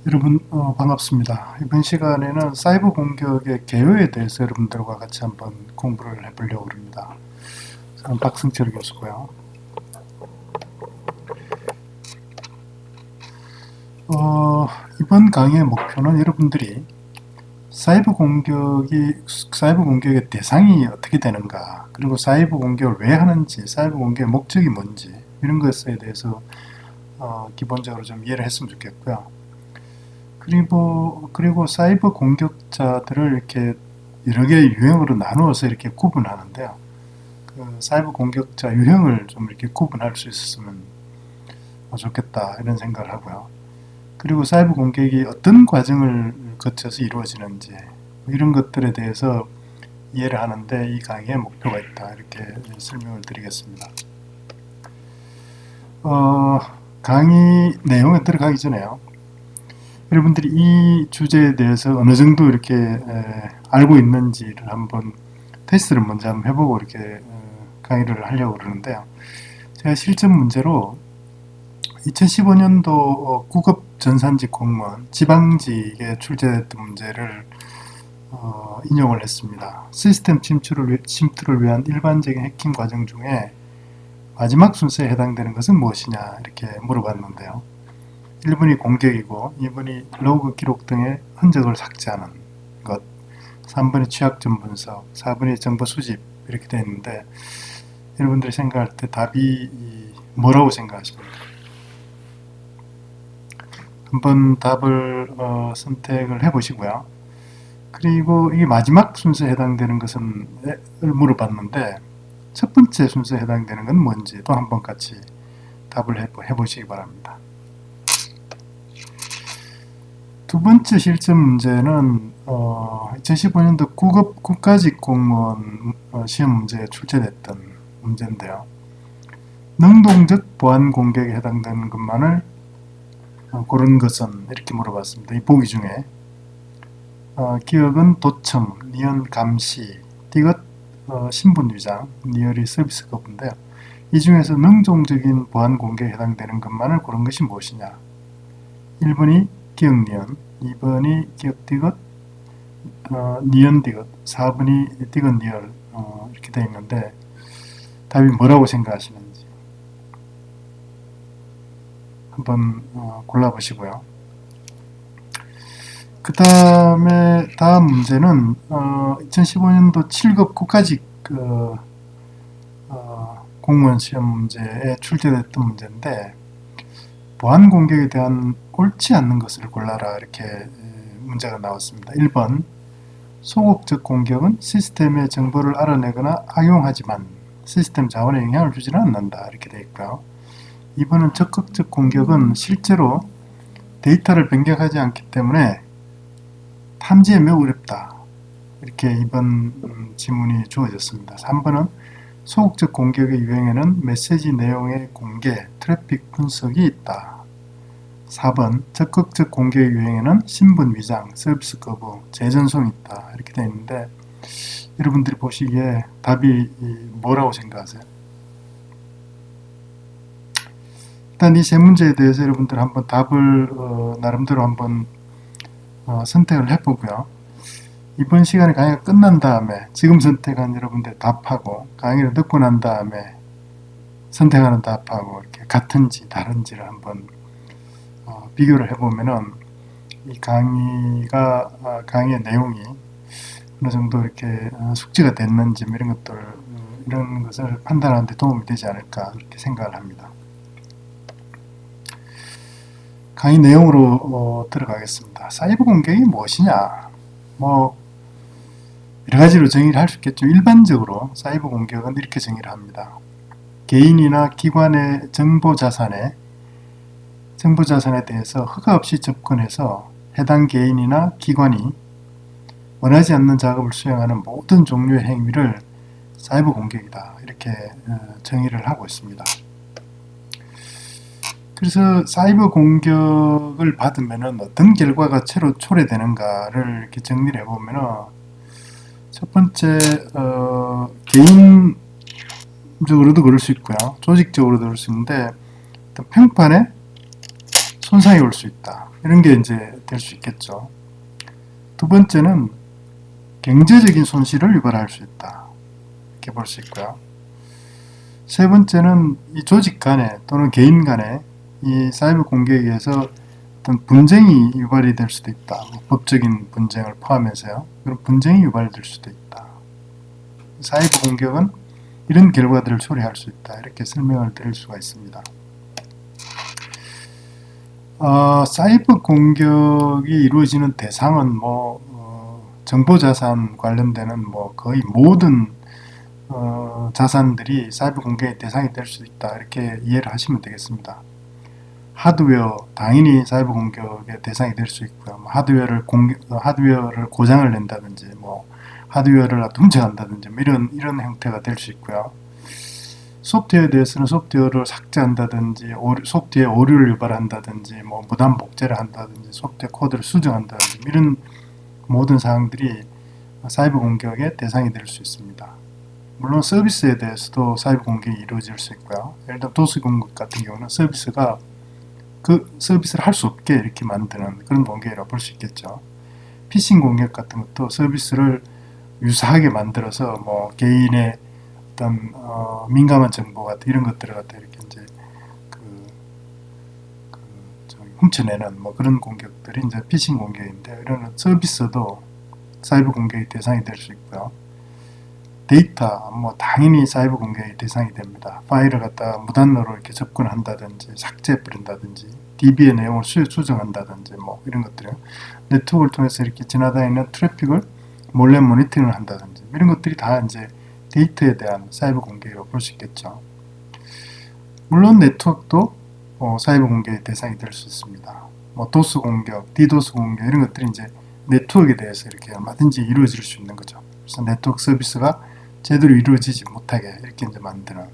여러분 반갑습니다. 이번 시간에는 사이버 공격의 개요에 대해서 여러분들과 같이 한번 공부를 해보려고 합니다. 저는 박승철 교수고요. 이번 강의의 목표는 여러분들이 사이버 공격의 대상이 어떻게 되는가, 그리고 사이버 공격을 왜 하는지, 사이버 공격의 목적이 뭔지 이런 것에 대해서 기본적으로 좀 이해를 했으면 좋겠고요. 그리고 사이버 공격자들을 이렇게 여러 개의 유형으로 나누어서 이렇게 구분하는데요. 그 사이버 공격자 유형을 좀 이렇게 구분할 수 있었으면 좋겠다 이런 생각을 하고요. 그리고 사이버 공격이 어떤 과정을 거쳐서 이루어지는지 이런 것들에 대해서 이해를 하는데 이 강의에 목표가 있다 이렇게 설명을 드리겠습니다. 강의 내용에 들어가기 전에요. 여러분들이 이 주제에 대해서 어느 정도 이렇게 알고 있는지를 한번 테스트를 먼저 한번 해보고 이렇게 강의를 하려고 그러는데요. 제가 실전 문제로 2015년도 구급 전산직 공무원 지방직에 출제됐던 문제를 인용을 했습니다. 시스템 침투를 위한 일반적인 해킹 과정 중에 마지막 순서에 해당되는 것은 무엇이냐 이렇게 물어봤는데요. 1번이 공격이고 2번이 로그 기록 등의 흔적을 삭제하는 것, 3번이 취약점 분석, 4번이 정보 수집 이렇게 되어 있는데 여러분들이 생각할 때 답이 뭐라고 생각하십니까? 한번 답을 선택을 해 보시고요. 그리고 이 마지막 순서에 해당되는 것은 물어봤는데 첫 번째 순서에 해당되는 건 뭔지 또 한번 같이 답을 해보시기 바랍니다. 두 번째 실전 문제는 2015년도 구급 국가직 공무원 시험 문제에 출제됐던 문제인데요. 능동적 보안 공격에 해당되는 것만을 고른 것은 이렇게 물어봤습니다. 이 보기 중에 기억은 도청, 니언 감시, 띠것 신분 위장, 니얼이 서비스 거부인데요. 이 중에서 능동적인 보안 공격에 해당되는 것만을 고른 것이 무엇이냐? 1번이 기억 니언, 2번이 기억 띠것, 니언 띠것, 4번이 띠것 니얼 이렇게 되어 있는데 답이 뭐라고 생각하시는지 한번 골라보시고요. 그 다음에 다음 문제는 2015년도 7급 국가직 공무원 시험 문제에 출제됐던 문제인데 보안 공격에 대한 옳지 않는 것을 골라라 이렇게 문제가 나왔습니다. 1번 소극적 공격은 시스템의 정보를 알아내거나 악용하지만 시스템 자원에 영향을 주지는 않는다 이렇게 되어 있고요. 2번은 적극적 공격은 실제로 데이터를 변경하지 않기 때문에 탐지에 매우 어렵다 이렇게 이번 지문이 주어졌습니다. 3번은 소극적 공격의 유형에는 메시지 내용의 공개, 트래픽 분석이 있다. 4번 적극적 공격의 유형에는 신분 위장, 서비스 거부, 재전송이 있다 이렇게 되어 있는데 여러분들이 보시기에 답이 뭐라고 생각하세요? 일단 이 세 문제에 대해서 여러분들 한번 답을 나름대로 한번 선택을 해보고요. 이번 시간에 강의가 끝난 다음에 지금 선택한 여러분들 답하고 강의를 듣고 난 다음에 선택하는 답하고 이렇게 같은지 다른지를 한번 비교를 해보면은 이 강의의 내용이 어느 정도 이렇게 숙지가 됐는지 이런 것들 이런 것을 판단하는 데 도움이 되지 않을까 이렇게 생각을 합니다. 강의 내용으로 들어가겠습니다. 사이버 공격이 무엇이냐? 여러 가지로 정의를 할 수 있겠죠. 일반적으로 사이버 공격은 이렇게 정의를 합니다. 개인이나 기관의 정보 자산에 대해서 허가 없이 접근해서 해당 개인이나 기관이 원하지 않는 작업을 수행하는 모든 종류의 행위를 사이버 공격이다 이렇게 정의를 하고 있습니다. 그래서 사이버 공격을 받으면 어떤 결과가 초래되는가를 이렇게 정리를 해보면 첫 번째 개인적으로도 그럴 수 있고요, 조직적으로도 그럴 수 있는데 어떤 평판에 손상이 올 수 있다. 이런 게 이제 될 수 있겠죠. 두 번째는 경제적인 손실을 유발할 수 있다. 이렇게 볼 수 있고요. 세 번째는 이 조직 간에 또는 개인 간에 이 사이버 공개에 의해서 어떤 분쟁이 유발이 될 수도 있다. 법적인 분쟁을 포함해서요. 그런 분쟁이 유발될 수도 있다. 사이버 공격은 이런 결과들을 초래할 수 있다. 이렇게 설명을 드릴 수가 있습니다. 사이버 공격이 이루어지는 대상은 정보자산 관련되는 거의 모든 자산들이 사이버 공격의 대상이 될 수 있다. 이렇게 이해를 하시면 되겠습니다. 하드웨어, 당연히 사이버 공격의 대상이 될 수 있고요. 하드웨어를 고장을 낸다든지, 하드웨어를 훔쳐간다든지, 이런 형태가 될 수 있고요. 소프트웨어에 대해서는 소프트웨어를 삭제한다든지, 소프트웨어 오류를 유발한다든지, 무단 복제를 한다든지, 소프트웨어 코드를 수정한다든지, 이런 모든 사항들이 사이버 공격의 대상이 될 수 있습니다. 물론 서비스에 대해서도 사이버 공격이 이루어질 수 있고요. 예를 들어 도스 공격 같은 경우는 서비스가 그 서비스를 할 수 없게 이렇게 만드는 그런 공격이라고 볼 수 있겠죠. 피싱 공격 같은 것도 서비스를 유사하게 만들어서 개인의 어떤 민감한 정보 같은 이런 것들을 갖다 이렇게 이제 훔쳐내는 그런 공격들이 이제 피싱 공격인데, 이런 서비스도 사이버 공격의 대상이 될 수 있고요. 데이터 당연히 사이버 공격의 대상이 됩니다. 파일을 갖다가 무단으로 이렇게 접근한다든지 삭제해 버린다든지 DB의 내용을 수정한다든지 이런 것들이요. 네트워크를 통해서 이렇게 지나다니는 트래픽을 몰래 모니터링을 한다든지 이런 것들이 다 이제 데이터에 대한 사이버 공격이라고 볼 수 있겠죠. 물론 네트워크도 사이버 공격의 대상이 될 수 있습니다. 도스 공격, 디도스 공격 이런 것들이 이제 네트워크에 대해서 이렇게 얼마든지 이루어질 수 있는 거죠. 그래서 네트워크 서비스가 제대로 이루어지지 못하게 이렇게 이제 만드는.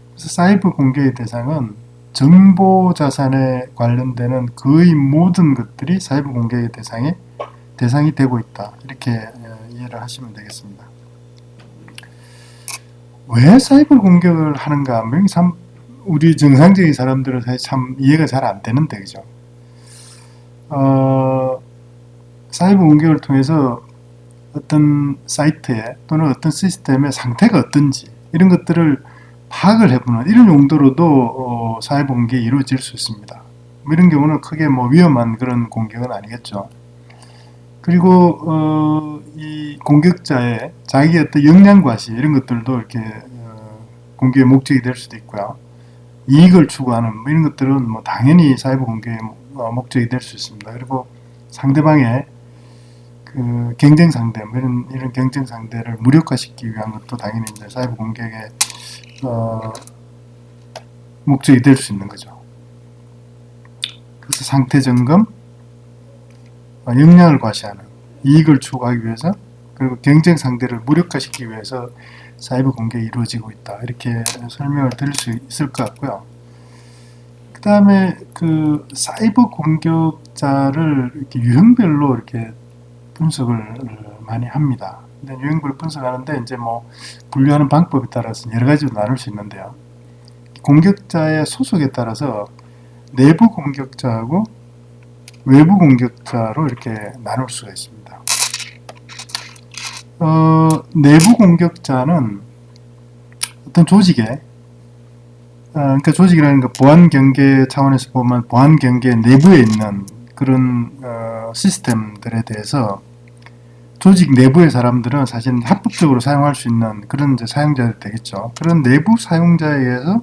그래서 사이버 공격의 대상은 정보 자산에 관련되는 거의 모든 것들이 사이버 공격의 대상이 되고 있다. 이렇게 이해를 하시면 되겠습니다. 왜 사이버 공격을 하는가? 참 우리 정상적인 사람들은 사실 참 이해가 잘 안 되는데, 그죠? 사이버 공격을 통해서 어떤 사이트에 또는 어떤 시스템의 상태가 어떤지 이런 것들을 파악을 해보는 이런 용도로도 사이버 공격이 이루어질 수 있습니다. 이런 경우는 크게 위험한 그런 공격은 아니겠죠. 그리고 이 공격자의 자기 어떤 역량 과시 이런 것들도 이렇게 공격의 목적이 될 수도 있고요. 이익을 추구하는 이런 것들은 당연히 사이버 공격의 목적이 될 수 있습니다. 그리고 상대방의 그 경쟁 상대, 이런 경쟁 상대를 무력화시키기 위한 것도 당연히 이제 사이버 공격의 목적이 될 수 있는 거죠. 그래서 상태 점검, 역량을 과시하는, 이익을 추구하기 위해서, 그리고 경쟁 상대를 무력화시키기 위해서 사이버 공격이 이루어지고 있다. 이렇게 설명을 드릴 수 있을 것 같고요. 그 다음에 그 사이버 공격자를 이렇게 유형별로 이렇게 분석을 많이 합니다. 근데 유형별로 분석하는데 이제 분류하는 방법에 따라서 여러 가지로 나눌 수 있는데요. 공격자의 소속에 따라서 내부 공격자하고 외부 공격자로 이렇게 나눌 수가 있습니다. 내부 공격자는 어떤 조직에, 그러니까 조직이라는 거 보안 경계 차원에서 보면 보안 경계 내부에 있는 그런 시스템들에 대해서 조직 내부의 사람들은 사실 합법적으로 사용할 수 있는 그런 이제 사용자들이 되겠죠. 그런 내부 사용자에서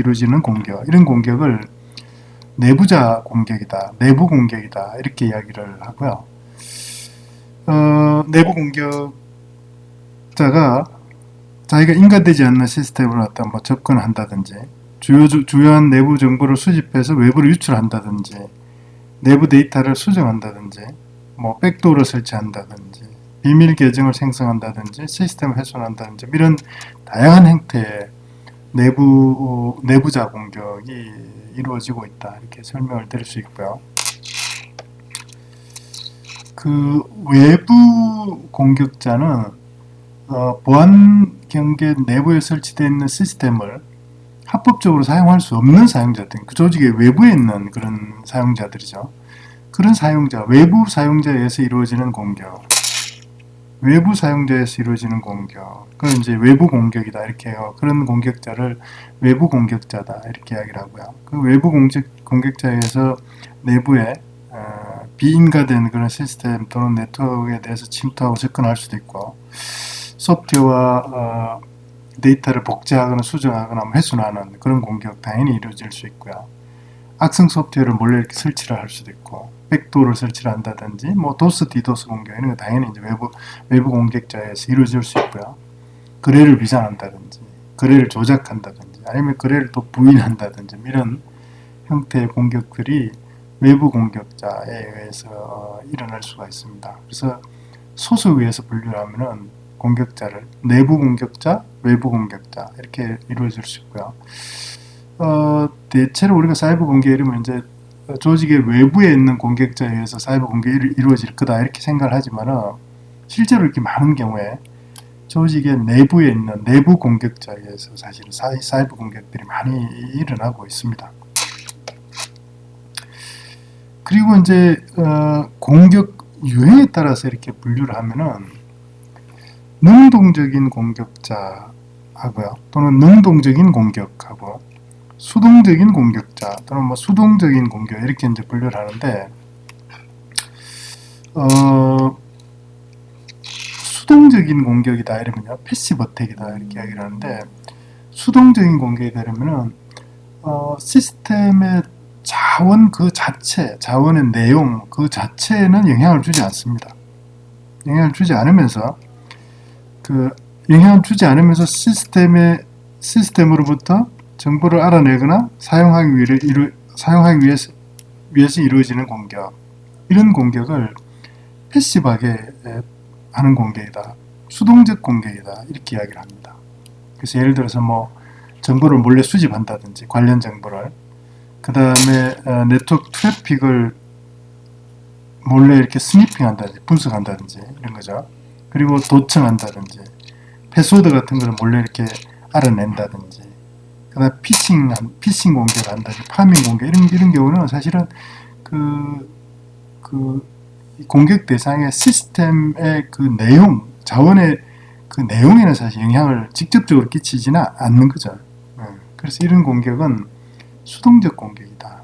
이루어지는 공격, 이런 공격을 내부자 공격이다, 내부 공격이다 이렇게 이야기를 하고요. 내부 공격자가 자기가 인가되지 않는 시스템을 갖다 접근한다든지 주요한 내부 정보를 수집해서 외부로 유출한다든지 내부 데이터를 수정한다든지 백도어를 설치한다든지 비밀 계정을 생성한다든지 시스템을 훼손한다든지 이런 다양한 형태의 내부자 공격이 이루어지고 있다. 이렇게 설명을 드릴 수 있고요. 그 외부 공격자는 보안 경계 내부에 설치되어 있는 시스템을 합법적으로 사용할 수 없는 사용자들, 그 조직의 외부에 있는 그런 사용자들이죠. 그런 사용자, 외부 사용자에 의해서 이루어지는 공격, 외부 사용자에서 이루어지는 공격, 그건 이제 외부 공격이다 이렇게 해요. 그런 공격자를 외부 공격자다 이렇게 이야기를 하고요. 그 외부 공격자에 의해서 내부에 비인가된 그런 시스템 또는 네트워크에 대해서 침투하고 접근할 수도 있고, 소프트웨어와 데이터를 복제하거나 수정하거나 훼손하는 그런 공격 당연히 이루어질 수 있고요. 악성 소프트웨어를 몰래 이렇게 설치를 할 수도 있고, 백도어를 설치를 한다든지, 뭐 도스, 디도스 공격 이런 거 당연히 이제 외부 공격자에서 이루어질 수 있고요. 거래를 위장한다든지, 거래를 조작한다든지, 아니면 거래를 또 부인한다든지 이런 형태의 공격들이 외부 공격자에 의해서 일어날 수가 있습니다. 그래서 소수에 의해서 분류를 하면은 공격자를 내부 공격자, 외부 공격자 이렇게 이루어질 수 있고요. 대체로 우리가 사이버 공격 이러면 이제 조직의 외부에 있는 공격자에 의해서 사이버 공격이 이루어질 거다 이렇게 생각을 하지만은, 실제로 이렇게 많은 경우에 조직의 내부에 있는 내부 공격자에 의해서 사실은 사이버 공격들이 많이 일어나고 있습니다. 그리고 이제 공격 유형에 따라서 이렇게 분류를 하면은 능동적인 공격자하고요, 또는 능동적인 공격하고 수동적인 공격자 또는 뭐 수동적인 공격 이렇게 이제 분류를 하는데, 수동적인 공격이다 이러면요, 패시브 어택이다 이렇게 이야기를 하는데, 수동적인 공격이 되려면은 시스템의 자원 그 자체, 자원의 내용 그 자체에는 영향을 주지 않습니다. 영향을 주지 않으면서 시스템으로부터 정보를 알아내거나 사용하기 위해서 이루어지는 공격, 이런 공격을 패시브하게 하는 공격이다, 수동적 공격이다 이렇게 이야기를 합니다. 그래서 예를 들어서 뭐 정보를 몰래 수집한다든지, 관련 정보를, 그 다음에 네트워크 트래픽을 몰래 이렇게 스니핑한다든지 분석한다든지 이런 거죠. 그리고 도청한다든지, 패스워드 같은 걸 몰래 이렇게 알아낸다든지, 그 다음 피싱 공격을 한다든지, 파밍 공격 이런 경우는 사실은 공격 대상의 시스템의 그 내용, 자원의 그 내용에는 사실 영향을 직접적으로 끼치지는 않는 거죠. 그래서 이런 공격은 수동적 공격이다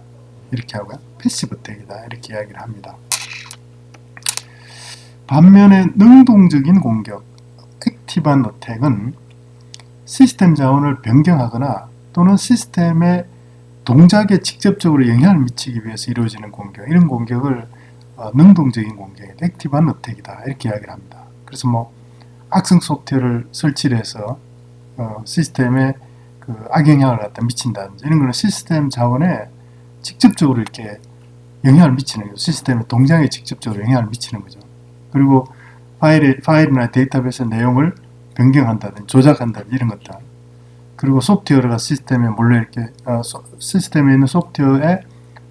이렇게 하고요, 패시브 어택이다 이렇게 이야기를 합니다. 반면에 능동적인 공격, 액티브한 어택은 시스템 자원을 변경하거나 또는 시스템의 동작에 직접적으로 영향을 미치기 위해서 이루어지는 공격, 이런 공격을 능동적인 공격이다, 액티브한 어택이다 이렇게 이야기를 합니다. 그래서 뭐 악성 소프트웨어를 설치를 해서 시스템에 그 악영향을 갖다 미친다든지, 이런 거는 시스템 자원에 직접적으로 이렇게 영향을 미치는 거죠. 시스템의 동작에 직접적으로 영향을 미치는 거죠. 그리고 파일이나 데이터베이스 내용을 변경한다든지 조작한다든지 이런 것들, 그리고 소프트웨어가 시스템에 몰래 이렇게 시스템에 있는 소프트웨어에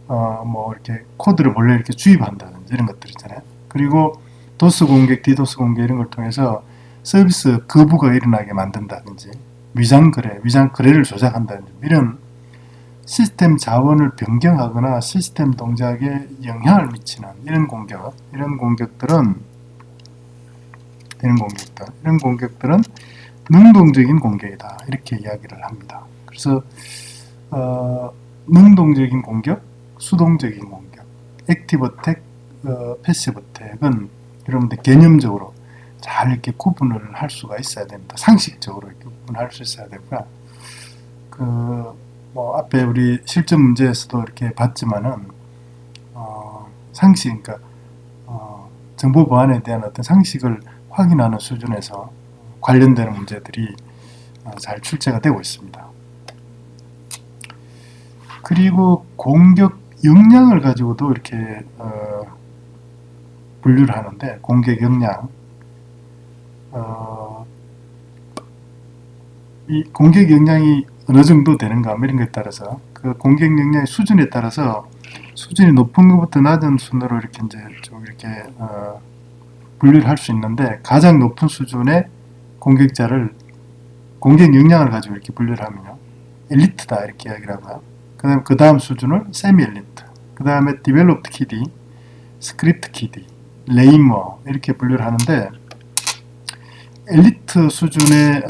뭐 이렇게 코드를 몰래 이렇게 주입한다든지 이런 것들 있잖아요. 그리고 도스 공격, 디도스 공격 이런 걸 통해서 서비스 거부가 일어나게 만든다든지, 위장 거래를 조작한다든지, 이런 시스템 자원을 변경하거나 시스템 동작에 영향을 미치는 이런 공격들은 능동적인 공격이다 이렇게 이야기를 합니다. 그래서 능동적인 공격, 수동적인 공격, 액티브 어택, 패시브 어택은 여러분들 개념적으로 잘 이렇게 구분을 할 수가 있어야 됩니다. 상식적으로 이렇게 구분할 수 있어야 되고요. 뭐 앞에 우리 실전 문제에서도 이렇게 봤지만은 상식, 그러니까 정보 보안에 대한 어떤 상식을 확인하는 수준에서 관련되는 문제들이 잘 출제가 되고 있습니다. 그리고 공격 역량을 가지고도 이렇게 분류를 하는데, 공격 역량, 이 공격 역량이 어느 정도 되는가 이런 것에 따라서, 그 공격 역량의 수준에 따라서 수준이 높은 것부터 낮은 순으로 이렇게 이제 좀 이렇게 분류를 할 수 있는데, 가장 높은 수준의 공격 역량을 가지고 이렇게 분류를 하면요, 엘리트다 이렇게 이야기를 하고요. 그 다음 수준을 세미 엘리트, 그 다음에 디벨롭드 키디, 스크립트 키디, 레이머 이렇게 분류를 하는데, 엘리트 수준의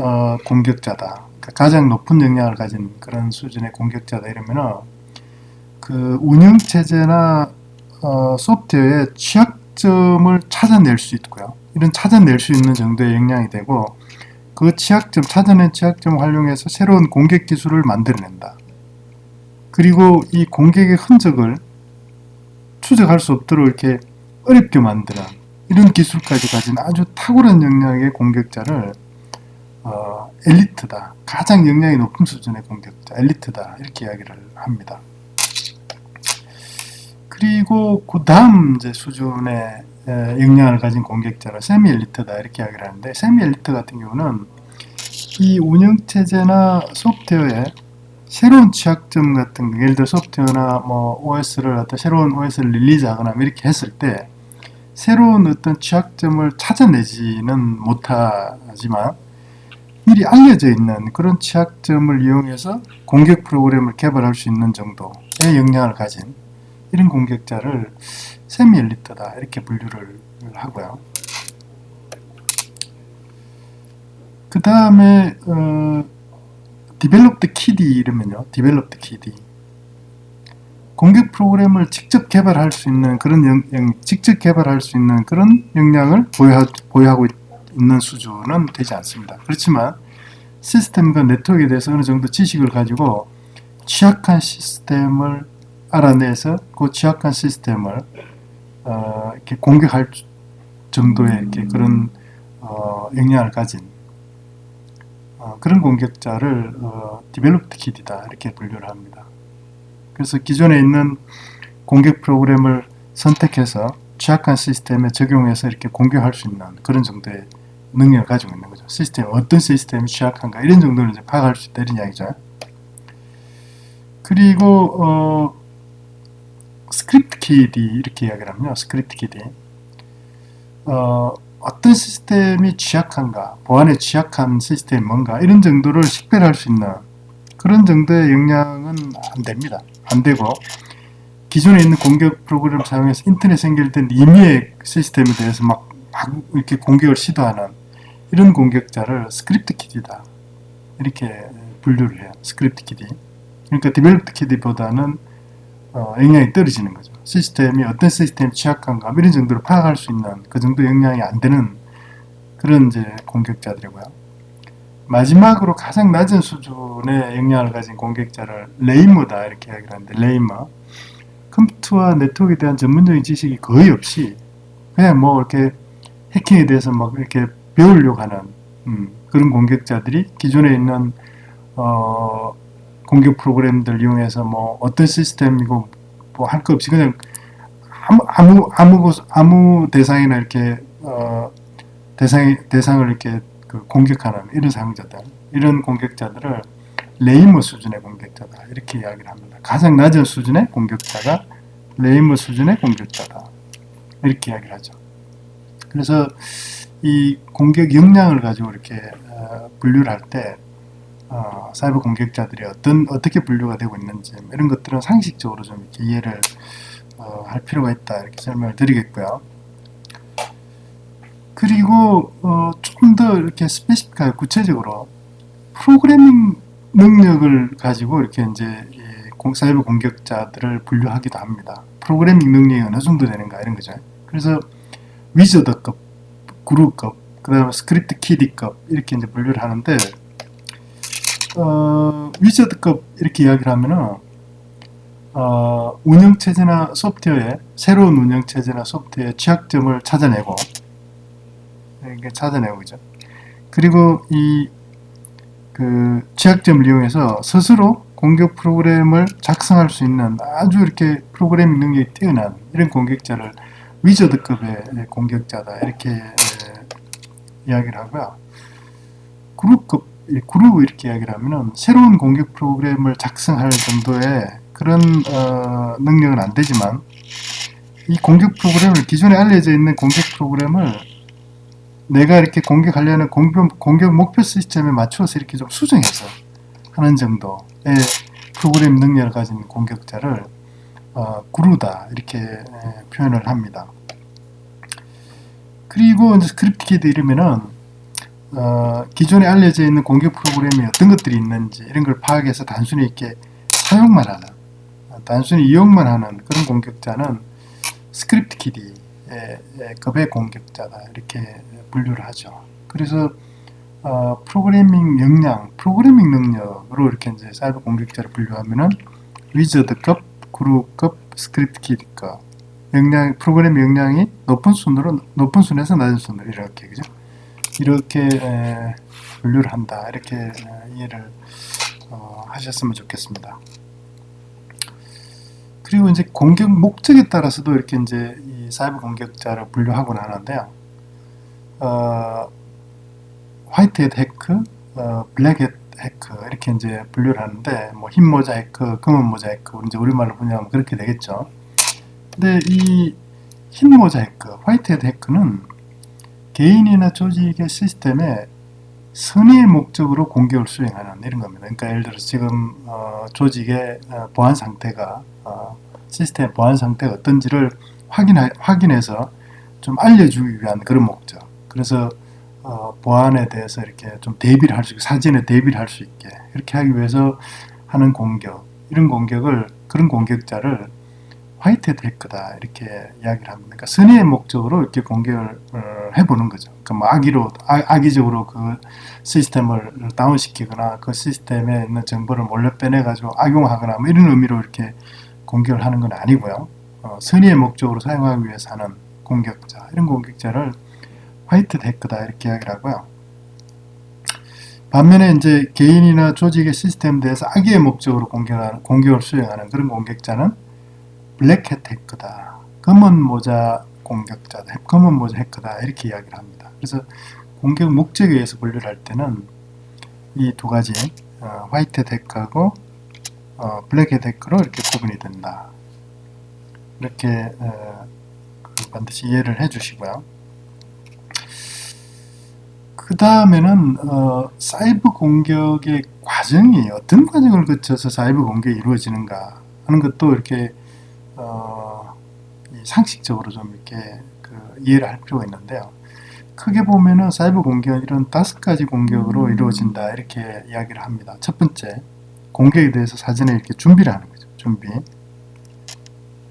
공격자다, 그러니까 가장 높은 역량을 가진 그런 수준의 공격자다 이러면은 그 운영체제나 소프트웨어의 취약점을 찾아낼 수 있고요. 이런 찾아낼 수 있는 정도의 역량이 되고, 그 취약점, 찾아낸 취약점을 활용해서 새로운 공격 기술을 만들어낸다. 그리고 이 공격의 흔적을 추적할 수 없도록 이렇게 어렵게 만드는 이런 기술까지 가진 아주 탁월한 역량의 공격자를 엘리트다, 가장 역량이 높은 수준의 공격자, 엘리트다 이렇게 이야기를 합니다. 그리고 그 다음 이제 수준의 역량을 가진 공격자를 세미 엘리트다 이렇게 이야기를 하는데, 세미 엘리트 같은 경우는 이 운영체제나 소프트웨어에 새로운 취약점 같은 거, 예를 들어 소프트웨어나 뭐 OS를 어떤 새로운 OS를 릴리즈하거나 이렇게 했을 때 새로운 어떤 취약점을 찾아내지는 못하지만 미리 알려져 있는 그런 취약점을 이용해서 공격 프로그램을 개발할 수 있는 정도의 역량을 가진 이런 공격자를 세미 엘리트다 이렇게 분류를 하고요. 그 다음에 디벨롭드 키디 이러면요, 디벨롭드 키디, 공격 프로그램을 직접 개발할 수 있는 그런 직접 개발할 수 있는 그런 역량을 보유하고 있는 수준은 되지 않습니다. 그렇지만 시스템과 네트워크에 대해서 어느 정도 지식을 가지고 취약한 시스템을 알아내서 그 취약한 시스템을 이렇게 공격할 정도의 이렇게 그런 역량을 가진 그런 공격자를 디벨롭드 키디다 이렇게 분류를 합니다. 그래서 기존에 있는 공격 프로그램을 선택해서 취약한 시스템에 적용해서 이렇게 공격할 수 있는 그런 정도의 능력을 가지고 있는 거죠. 시스템, 어떤 시스템이 취약한가 이런 정도를 이제 파악할 수 있다 이런 이야기죠. 그리고 스크립트 키디 이렇게 이야기를 하면요, 스크립트 키디, 어떤 시스템이 취약한가, 보안에 취약한 시스템이 뭔가 이런 정도를 식별할 수 있는 그런 정도의 역량은 안 됩니다. 안 되고, 기존에 있는 공격 프로그램을 사용해서 인터넷에 연결된 임의의 시스템에 대해서 막 이렇게 공격을 시도하는 이런 공격자를 스크립트 키디다 이렇게 분류를 해요. 스크립트 키디. 그러니까 디벨롭드 키디보다는 역량이 떨어지는 거죠. 시스템이 어떤 시스템이 취약한가 이런 정도로 파악할 수 있는 그 정도 역량이 안 되는 그런 이제 공격자들이고요. 마지막으로 가장 낮은 수준의 역량을 가진 공격자를 레이머다 이렇게 이야기를 하는데, 레이머, 컴퓨터와 네트워크에 대한 전문적인 지식이 거의 없이 그냥 뭐 이렇게 해킹에 대해서 막 이렇게 배우려고 하는 그런 공격자들이 기존에 있는 공격 프로그램들 이용해서 뭐 어떤 시스템이고 뭐 할 거 없이 그냥 아무 대상이나 이렇게 대상을 이렇게 공격하는 이런 사용자들, 이런 공격자들을 레이머 수준의 공격자다 이렇게 이야기를 합니다. 가장 낮은 수준의 공격자가 레이머 수준의 공격자다 이렇게 이야기를 하죠. 그래서 이 공격 역량을 가지고 이렇게 분류를 할 때 사이버 공격자들이 어떻게 분류가 되고 있는지 이런 것들은 상식적으로 좀 이렇게 이해를 할 필요가 있다 이렇게 설명을 드리겠고요. 그리고 조금 더 이렇게 스페시픽하게 구체적으로 프로그래밍 능력을 가지고 이렇게 이제 사이버 공격자들을 분류하기도 합니다. 프로그래밍 능력이 어느 정도 되는가 이런 거죠. 그래서 위저드급, 그룹급, 그 다음에 스크립트 키디급 이렇게 이제 분류를 하는데, 위저드급 이렇게 이야기를 하면은 운영체제나 소프트웨어에 새로운 운영체제나 소프트웨어의 취약점을 찾아내고 그죠. 그리고 이 취약점을 이용해서 스스로 공격 프로그램을 작성할 수 있는 아주 이렇게 프로그래밍 능력이 뛰어난 이런 공격자를 위저드급의 공격자다 이렇게 이야기를 하고요. 그룹 이렇게 이야기를 하면은 새로운 공격 프로그램을 작성할 정도의 그런 능력은 안 되지만, 이 공격 프로그램을, 기존에 알려져 있는 공격 프로그램을 내가 이렇게 공격하려는 공격 목표 시스템에 맞추어서 이렇게 좀 수정해서 하는 정도의 프로그램 능력을 가진 공격자를 구루다 이렇게 표현을 합니다. 그리고 이제 스크립트 키드 이러면은 기존에 알려져 있는 공격 프로그램이 어떤 것들이 있는지 이런 걸 파악해서 단순히 이렇게 사용만 하는, 단순히 이용만 하는 그런 공격자는 스크립트 키드의 급의 공격자다 이렇게 분류를 하죠. 그래서 프로그래밍 능력으로 이렇게 이제 사이버 공격자를 분류하면은 위저드급, 구루급, 스크립트 키드급 프로그램 역량이 높은 순에서 낮은 순으로 이렇게, 그죠? 이렇게 분류를 한다. 이렇게 이해를 하셨으면 좋겠습니다. 그리고 이제 공격 목적에 따라서도 이렇게 이제 이 사이버 공격자를 분류하곤 하는데요. 화이트햇 해크, 블랙햇 해크 이렇게 이제 분류를 하는데, 뭐 흰 모자 해크, 검은 모자 해크, 이제 우리말로 분류하면 그렇게 되겠죠. 근데 이 흰 모자 해크, 화이트햇 해크는 개인이나 조직의 시스템에 선의의 목적으로 공격을 수행하는 이런 겁니다. 그러니까 예를 들어서 지금 조직의 보안 상태가 시스템 보안 상태가 어떤지를 확인해서 좀 알려주기 위한 그런 목적. 그래서 보안에 대해서 이렇게 좀 대비를 할 수 있게, 사전에 대비를 할 수 있게 이렇게 하기 위해서 하는 공격, 이런 그런 공격자를 화이트햇 해커다 이렇게 이야기를 합니다. 그러니까 선의의 목적으로 이렇게 공격을 해보는 거죠. 그러니까 뭐 악의적으로 그 시스템을 다운시키거나 그 시스템에 있는 정보를 몰래 빼내가지고 악용하거나 뭐 이런 의미로 이렇게 공격을 하는 건 아니고요. 선의의 목적으로 사용하기 위해서 하는 공격자, 이런 공격자를 화이트햇 해커다 이렇게 이야기를 하고요. 반면에 이제 개인이나 조직의 시스템에 대해서 악의의 목적으로 공격을 수행하는 그런 공격자는 블랙햇 해커다, 검은 모자 공격자다, 검은 모자 해커다 이렇게 이야기를 합니다. 그래서 공격 목적에 의해서 분류를 할 때는 이 두 가지 화이트햇 해커하고 블랙햇 해커로 이렇게 구분이 된다. 이렇게 반드시 이해를 해주시고요. 그 다음에는 사이버 공격의 과정이 어떤 과정을 거쳐서 사이버 공격이 이루어지는가 하는 것도 이렇게 상식적으로 좀 이렇게 이해를 할 필요가 있는데요. 크게 보면은 사이버 공격은 이런 5가지 공격으로 이루어진다 이렇게 이야기를 합니다. 첫 번째, 공격에 대해서 사전에 이렇게 준비를 하는 거죠. 준비.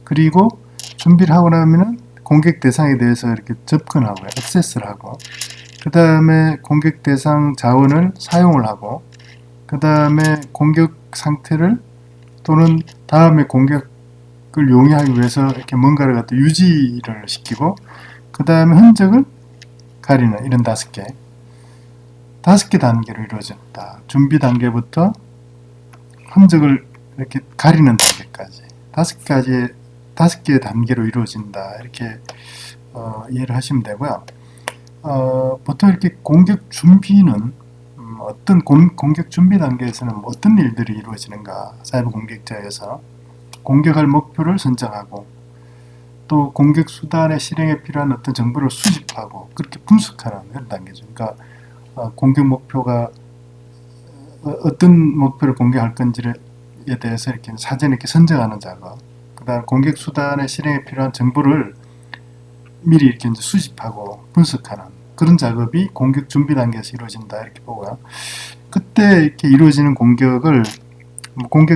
그리고 준비를 하고 나면은 공격 대상에 대해서 이렇게 접근하고요. 액세스를 하고, 그 다음에 공격 대상 자원을 사용을 하고, 그 다음에 공격 상태를 또는 다음에 공격을 용이하기 위해서 이렇게 뭔가를 갖다 유지를 시키고, 그 다음에 흔적을 가리는 이런 5개 단계로 이루어진다. 준비 단계부터 흔적을 이렇게 가리는 단계까지 5개의 단계로 이루어진다. 이렇게 이해를 하시면 되고요. 보통 이렇게 공격 준비는 어떤 공격 준비 단계에서는 어떤 일들이 이루어지는가, 사이버 공격자에서 공격할 목표를 선정하고 또 공격 수단의 실행에 필요한 어떤 정보를 수집하고 그렇게 분석하는 그런 단계죠. 그러니까 공격 목표가 어떤 목표를 공격할 건지에 대해서 이렇게 사전에 이렇게 선정하는 작업, 그 다음 공격 수단의 실행에 필요한 정보를 미리 이렇게 이제 수집하고 분석하는 그런 작업이 공격 준비 단계에서 이루어진다 이렇게 보고요. 그때 이렇게 이루어지는 공격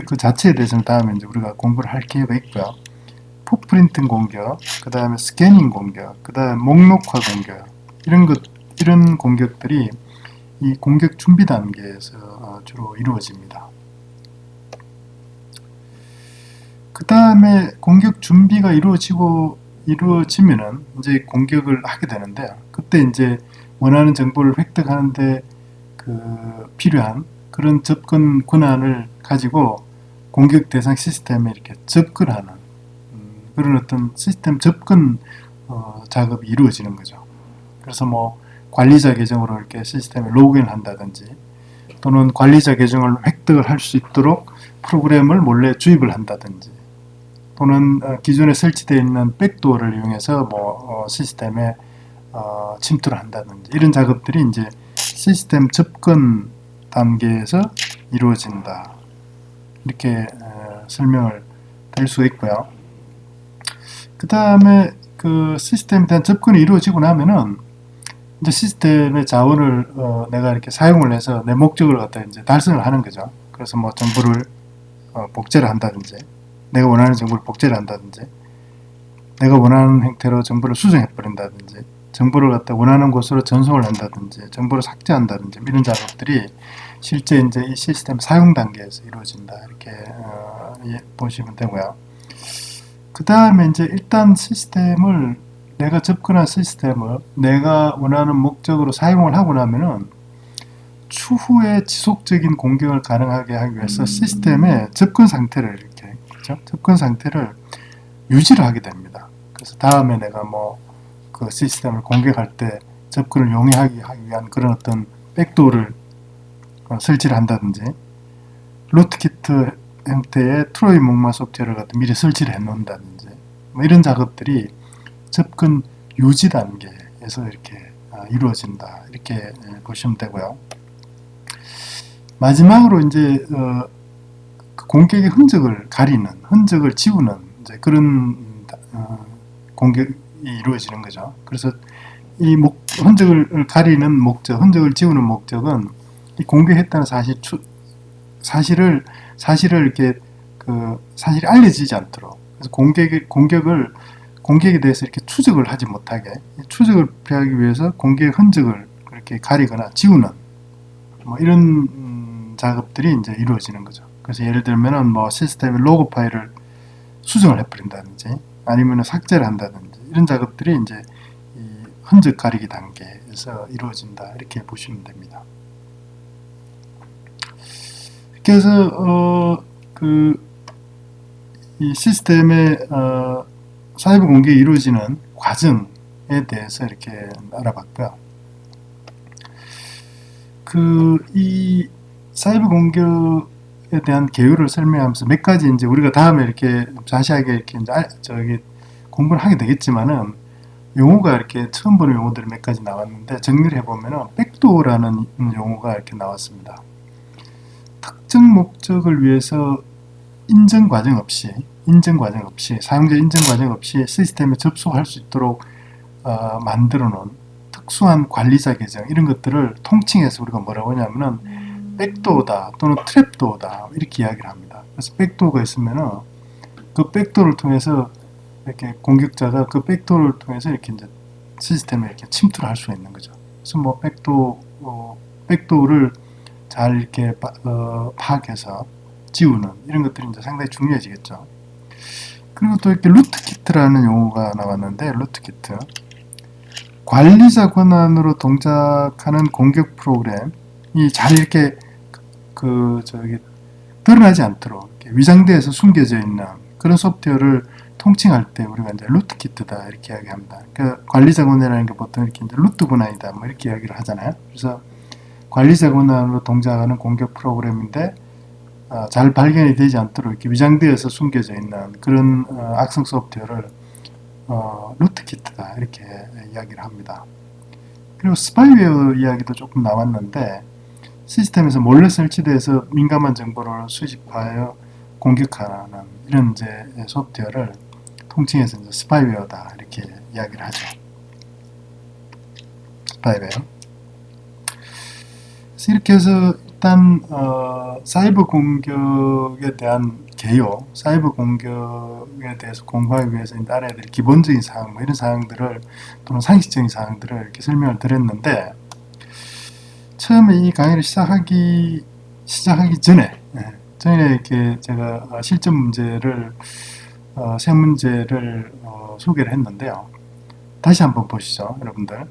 그 자체에 대해서는 다음에 이제 우리가 공부를 할 기회가 있고요. 풋프린팅 공격, 그 다음에 스캐닝 공격, 그 다음에 목록화 공격, 이런 공격들이 이 공격 준비 단계에서 주로 이루어집니다. 그 다음에 공격 준비가 이루어지면은 이제 공격을 하게 되는데, 그때 이제 원하는 정보를 획득하는데 필요한 그런 접근 권한을 가지고 공격 대상 시스템에 이렇게 접근하는 그런 어떤 시스템 접근 작업이 이루어지는 거죠. 그래서 뭐 관리자 계정으로 이렇게 시스템에 로그인을 한다든지, 또는 관리자 계정을 획득을 할 수 있도록 프로그램을 몰래 주입을 한다든지, 또는 기존에 설치되어 있는 백도어를 이용해서 뭐 시스템에 침투를 한다든지, 이런 작업들이 이제 시스템 접근 단계에서 이루어진다. 이렇게 설명을 드릴 수가 있고요. 그 다음에 그 시스템에 대한 접근이 이루어지고 나면은 이제 시스템의 자원을 내가 이렇게 사용을 해서 내 목적을 갖다 이제 달성을 하는 거죠. 그래서 뭐 정보를 복제를 한다든지, 내가 원하는 정보를 복제를 한다든지, 내가 원하는 형태로 정보를 수정해 버린다든지, 정보를 갖다 원하는 곳으로 전송을 한다든지, 정보를 삭제한다든지, 이런 작업들이 실제 이제 이 시스템 사용 단계에서 이루어진다. 이렇게 보시면 되고요. 그 다음에 이제 일단 시스템을, 내가 접근한 시스템을 내가 원하는 목적으로 사용을 하고 나면은 추후에 지속적인 공격을 가능하게 하기 위해서 시스템의 접근 상태를 이렇게, 그렇죠? 접근 상태를 유지를 하게 됩니다. 그래서 다음에 내가 뭐 그 시스템을 공격할 때 접근을 용이하게 하기 위한 그런 어떤 백도어를 설치를 한다든지, 루트키트 형태의 트로이 목마 소프트웨어를 갖다 미리 설치를 해 놓는다든지, 뭐 이런 작업들이 접근 유지 단계에서 이렇게 이루어진다. 이렇게 보시면 되고요. 마지막으로 이제 그 공격의 흔적을 가리는, 흔적을 지우는 이제 그런 공격이 이루어지는 거죠. 그래서 이 흔적을 가리는 목적, 흔적을 지우는 목적은 이 공격했다는 사실을 이렇게 사실이 알려지지 않도록, 그래서 공격에 대해서 이렇게 추적을 하지 못하게, 추적을 피하기 위해서 공격의 흔적을 그렇게 가리거나 지우는 뭐 이런 작업들이 이제 이루어지는 거죠. 그래서 예를 들면은 뭐 시스템의 로그 파일을 수정을 해버린다든지, 아니면 삭제를 한다든지, 이런 작업들이 이제 이 흔적 가리기 단계에서 이루어진다. 이렇게 보시면 됩니다. 그래서 이 시스템의 사이버 공격이 이루어지는 과정에 대해서 이렇게 알아봤고요. 이 사이버 공격에 대한 개요를 설명하면서 몇 가지 이제 우리가 다음에 이렇게 자세하게 이렇게 이제 공부를 하게 되겠지만은, 용어가 이렇게 처음 보는 용어들이 몇 가지 나왔는데, 정리를 해보면은 백도어라는 용어가 이렇게 나왔습니다. 특정 목적을 위해서 인증 과정 없이, 사용자 인증 과정 없이 시스템에 접속할 수 있도록 만들어 놓은 특수한 관리자 계정, 이런 것들을 통칭해서 우리가 뭐라고 하냐면은 백도어다 또는 트랩도어다, 이렇게 이야기를 합니다. 그래서 백도어가 있으면은 그 백도어를 통해서 이렇게 공격자가 그 백도어를 통해서 이렇게 이제 시스템에 이렇게 침투를 할 수가 있는 거죠. 그래서 뭐 백도어를 잘 이렇게 파악해서 지우는 이런 것들이 이제 상당히 중요해지겠죠. 그리고 또 이렇게 루트키트라는 용어가 나왔는데, 루트키트, 관리자 권한으로 동작하는 공격 프로그램이 잘 이렇게 드러나지 않도록 이렇게 위장대에서 숨겨져 있는 그런 소프트웨어를 통칭할 때 우리가 이제 루트키트다, 이렇게 이야기합니다. 그러니까 관리자 권한이라는 게 보통 이렇게 이제 루트 권한이다, 뭐 이렇게 이야기를 하잖아요. 그래서 관리자 권한으로 동작하는 공격 프로그램인데 잘 발견이 되지 않도록 이렇게 위장되어서 숨겨져 있는 그런 악성 소프트웨어를 루트키트다, 이렇게 이야기를 합니다. 그리고 스파이웨어 이야기도 조금 나왔는데, 시스템에서 몰래 설치돼서 민감한 정보를 수집하여 공격하는 이런 이제 소프트웨어를 통칭해서 이제 스파이웨어다, 이렇게 이야기를 하죠. 스파이웨어. 그래서 이렇게 해서 일단 사이버 공격에 대한 개요, 사이버 공격에 대해서 공부하기 위해서 알아야 될 기본적인 사항, 뭐 이런 사항들을, 또는 상식적인 사항들을 이렇게 설명을 드렸는데, 처음에 이 강의를 시작하기 전에 이렇게 제가 실전 문제를 세 문제를 소개를 했는데요. 다시 한번 보시죠, 여러분들.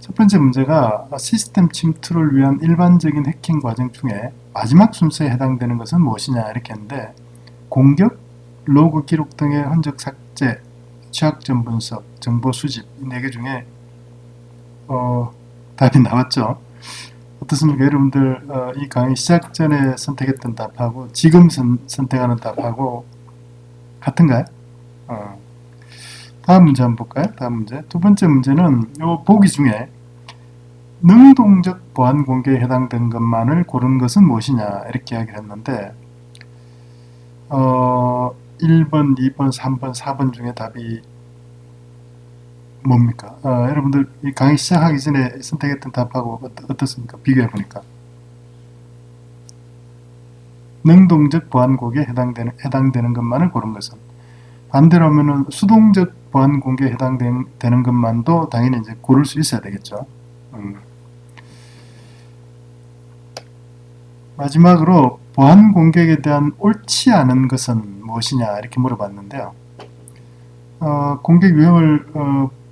첫 번째 문제가 시스템 침투를 위한 일반적인 해킹 과정 중에 마지막 순서에 해당되는 것은 무엇이냐, 이렇게 했는데, 공격, 로그 기록 등의 흔적 삭제, 취약점 분석, 정보 수집, 이 4개 중에 답이 나왔죠. 어떻습니까, 여러분들? 이 강의 시작 전에 선택했던 답하고 지금 선택하는 답하고 같은가요? 다음 문제 한번 볼까요? 다음 문제. 두 번째 문제는 요 보기 중에 능동적 보안 공개에 해당되는 것만을 고른 것은 무엇이냐 이렇게 이야기를 했는데 1번, 2번, 3번, 4번 중에 답이 뭡니까? 여러분들 이 강의 시작하기 전에 선택했던 답하고 어떻습니까? 비교해 보니까 능동적 보안 공개에 해당되는 것만을 고른 것은, 반대로 하면은 수동적 보안 공개에 해당되는 것만도 당연히 이제 고를 수 있어야 되겠죠. 마지막으로 보안 공개에 대한 옳지 않은 것은 무엇이냐 이렇게 물어봤는데요. 공격 유형을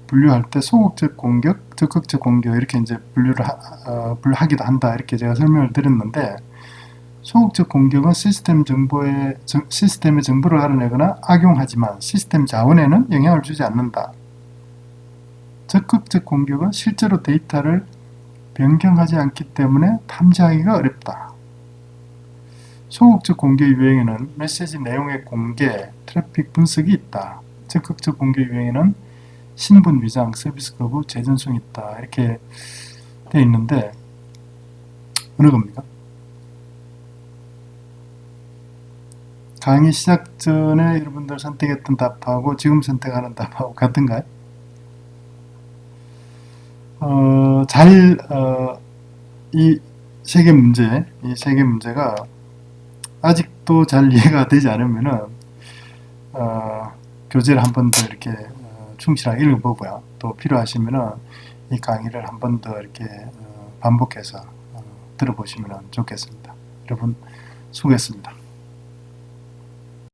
분류할 때 소극적 공격, 적극적 공격 이렇게 이제 분류하기도 한다 이렇게 제가 설명을 드렸는데, 소극적 공격은 시스템의 정보를 알아내거나 악용하지만 시스템 자원에는 영향을 주지 않는다. 적극적 공격은 실제로 데이터를 변경하지 않기 때문에 탐지하기가 어렵다. 소극적 공격 유형에는 메시지 내용의 공개, 트래픽 분석이 있다. 적극적 공격 유형에는 신분 위장, 서비스 거부, 재전송이 있다. 이렇게 되어 있는데 어느 겁니까? 강의 시작 전에 여러분들 선택했던 답하고 지금 선택하는 답하고 같은가요? 이 세 개 문제가 아직도 잘 이해가 되지 않으면은 교재를 한 번 더 이렇게 충실하게 읽어보고요. 또 필요하시면은 이 강의를 한 번 더 이렇게 반복해서 들어보시면 좋겠습니다. 여러분 수고했습니다.